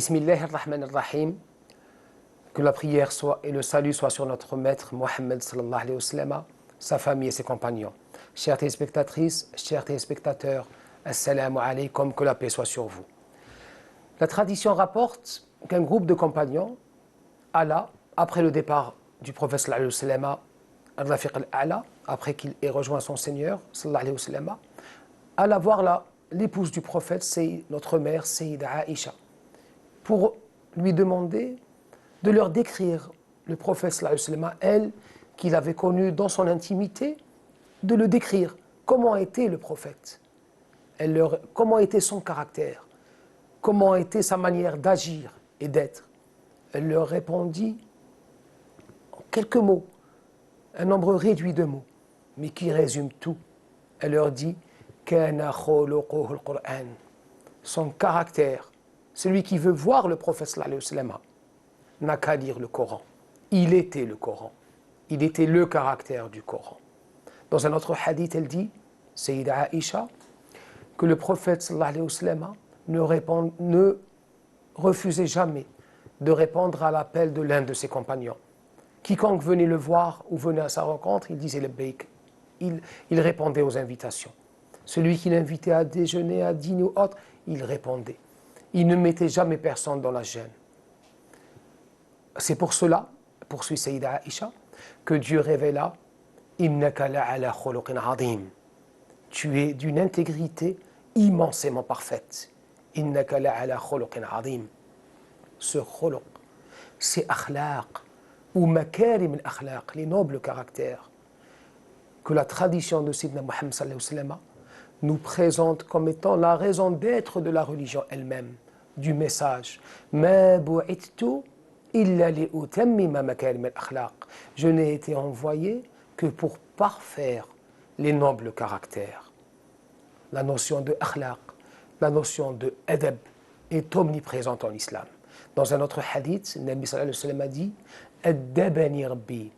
Bismillahirrahmanirrahim. Que la prière soit et le salut soient sur notre maître Mohammed sallallahu alayhi wa sallam, sa famille et ses compagnons. Chères téléspectatrices, chers téléspectateurs, assalamu alaykum, que la paix soit sur vous. La tradition rapporte qu'un groupe de compagnons alla, après le départ du prophète sallallahu alayhi wa sallam, al-Rafiq al-A'la, après qu'il ait rejoint son Seigneur sallallahu alayhi wa sallam, alla voir l'épouse du prophète, c'est notre mère Sayyida Aïcha, pour lui demander de leur décrire le prophète sallallahu alayhi wa sallam, elle, qu'il avait connu dans son intimité, de le décrire. Comment était le prophète? Comment était son caractère? Comment était sa manière d'agir et d'être? Elle leur répondit en quelques mots, un nombre réduit de mots, mais qui résume tout. Elle leur dit « Kana khuluquhu al-Qur'an » Son caractère, celui qui veut voir le prophète sallallahu alayhi wa sallam, n'a qu'à lire le Coran. Il était le Coran. Il était le caractère du Coran. Dans un autre hadith, elle dit, Sayyida Aïcha, que le prophète sallallahu alayhi wa sallam ne refusait jamais de répondre à l'appel de l'un de ses compagnons. Quiconque venait le voir ou venait à sa rencontre, il disait labbaik. Il répondait aux invitations. Celui qui l'invitait à déjeuner, à dîner ou autre, il répondait. Il ne mettait jamais personne dans la gêne. C'est pour cela, poursuit Sayyida Aïcha, que Dieu révéla Innaka la'ala khuluqin azim. Tu es d'une intégrité immensément parfaite. Innaka la'ala khuluqin azim. Ce khuluq, c'est akhlaq ou makarim al-akhlaq, les nobles caractères que la tradition de Sayyidina Muhammad sallallahu alayhi wa sallam nous présente comme étant la raison d'être de la religion elle-même, du message. Ma bu'ithtu illa li utammima makarim al-akhlaq. Je n'ai été envoyé que pour parfaire les nobles caractères. La notion de akhlaq, la notion de adab est omniprésente en islam. Dans un autre hadith, le Nabi sallallahu alayhi wa sallam a dit Addabani rabbi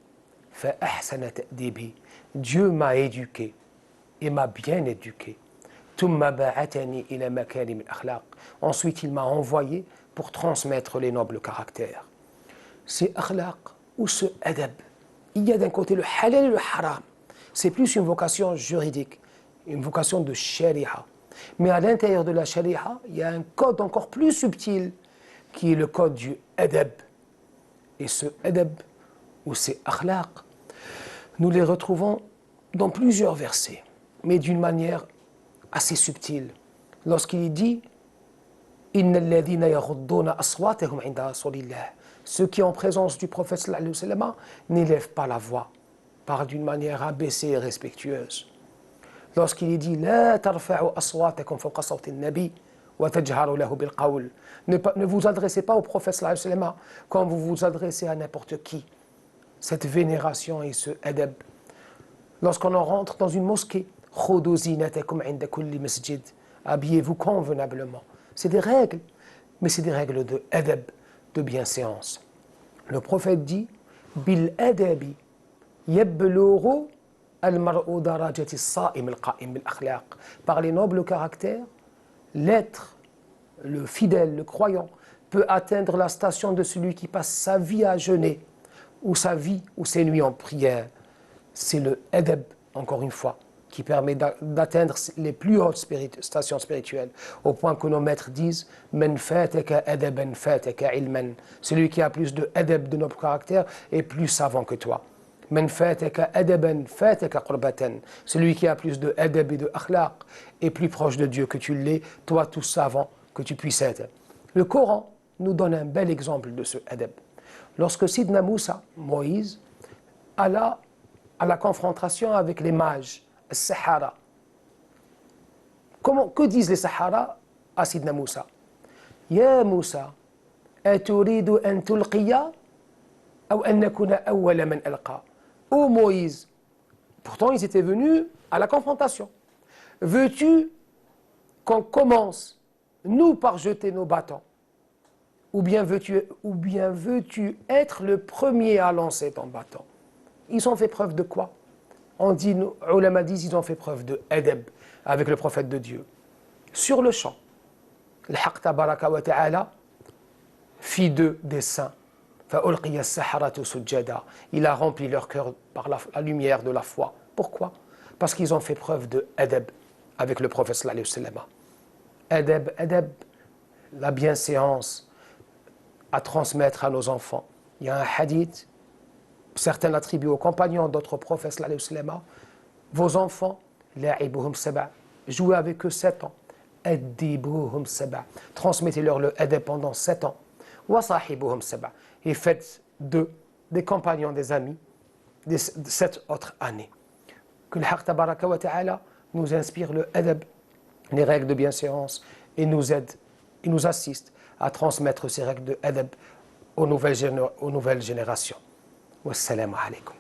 fa ahsana ta'dibi. Dieu m'a éduqué et m'a bien éduqué. Thumma ba'atani ila makarim al-akhlaq. Ensuite, il m'a envoyé pour transmettre les nobles caractères. C'est akhlaq ou ce adab. Il y a d'un côté le halal et le haram. C'est plus une vocation juridique, une vocation de sharia. Mais à l'intérieur de la sharia, il y a un code encore plus subtil qui est le code du adab. Et ce adab ou ces akhlaq, nous les retrouvons dans plusieurs versets, mais d'une manière assez subtile. Lorsqu'il dit Inna alladhina yaghudduna aswatahum 'inda rasulillah. Ceux qui en présence du prophète sallallahu alayhi wa sallam n'élèvent pas la voix, parlent d'une manière abaissée et respectueuse. Lorsqu'il dit La tarfa'u aswatakum fawqa sawti an-nabi wa tajharu lahu bil qawl. Ne vous adressez pas au prophète sallallahu alayhi wa sallam quand vous vous adressez à n'importe qui. Cette vénération et ce adab. Lorsqu'on rentre dans une mosquée, Khudu zinatakum 'inda kulli masjid. Habillez-vous convenablement. C'est des règles, mais c'est des règles de adab, de bienséance. Le prophète dit Bil adabi yablughu al-mar'u darajati as-sa'im al-qa'im bil-akhlaq. Par les nobles caractères, l'être, le fidèle, le croyant, peut atteindre la station de celui qui passe sa vie à jeûner, ou sa vie ou ses nuits en prière. C'est le adab, encore une fois, qui permet d'atteindre les plus hautes stations spirituelles, au point que nos maîtres disent « Man fataka adaban fataka ilman » Celui qui a plus de adab, de noble caractère, est plus savant que toi. « Man fataka adaban fataka qurbatan » Celui qui a plus de adab et de akhlaq est plus proche de Dieu que tu l'es, toi tout savant que tu puisses être. Le Coran nous donne un bel exemple de ce adab. Lorsque Sidna Moussa, Moïse, alla à la confrontation avec les mages, Sahara. Que disent les Sahara à Sidna Moussa? Ya Moussa, aturidu an tulqiya ou an nakuna awwala man alqa. Ô Moïse, pourtant ils étaient venus à la confrontation. Veux-tu qu'on commence, nous, par jeter nos bâtons? Ou bien veux-tu être le premier à lancer ton bâton? Ils ont fait preuve de quoi? On dit, nos ulama disent, ils ont fait preuve de adab avec le prophète de Dieu. Sur le champ, le haqq tabaraka wa ta'ala fit d'eux des saints. فَأُلْقِيَ السَّحَرَةُ سُجَّدًا. Il a rempli leur cœur par la lumière de la foi. Pourquoi? Parce qu'ils ont fait preuve de adab avec le prophète sallallahu alayhi wa sallam. Adab, la bienséance à transmettre à nos enfants. Il y a un hadith, certains l'attribuent aux compagnons d'autres prophètes sallallahu alayhi wa sallam. Vos enfants, la'ibuhum sab'a, jouez avec eux 7 ans. Addibuhum sab'a, transmettez-leur le adab pendant 7 ans. Wa sahibuhum sab'a, et faites d'eux des compagnons, des amis, de 7 autres années. Que le Haqq tabaraka wa ta'ala nous inspire le adab, les règles de bienséance, et nous aide, et nous assiste à transmettre ces règles de adab aux nouvelles générations. Wassalamu alaikum.